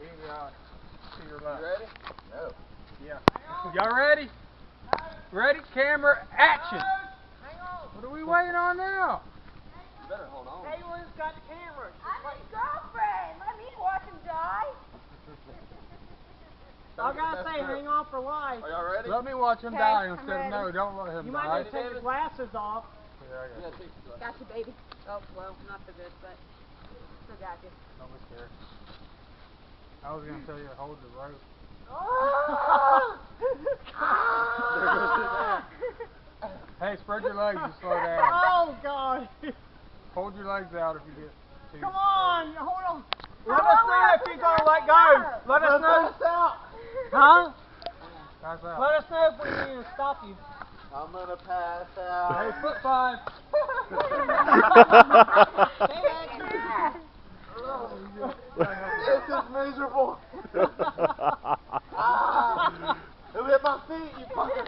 Easy on. To your left. You ready? No. Yeah. Y'all ready? Ready? Camera, action! Hang on. What are we waiting on now? You better hold on. Haylen's got cameras. I'm his girlfriend. Let me watch him die. I gotta say, hang on for life. Are y'all ready? Let me watch him Okay, die I'm instead of no, ready. don't let him You die. might need to take your glasses off. Yeah, I got Yeah, you. take your Got you, baby. Oh, well, not so good, but still got you. Don't be scared. I was gonna tell you to hold the rope. Hey, spread your legs and slow down. Oh, God. Hold your legs out if you get too. Come on, hold on. Let us know if you're gonna let go. Let us know. Huh? Pass out. Let us know if we need to stop you. I'm gonna pass out. Hey, foot five. This is miserable. Ah, it hit my feet, you fucker.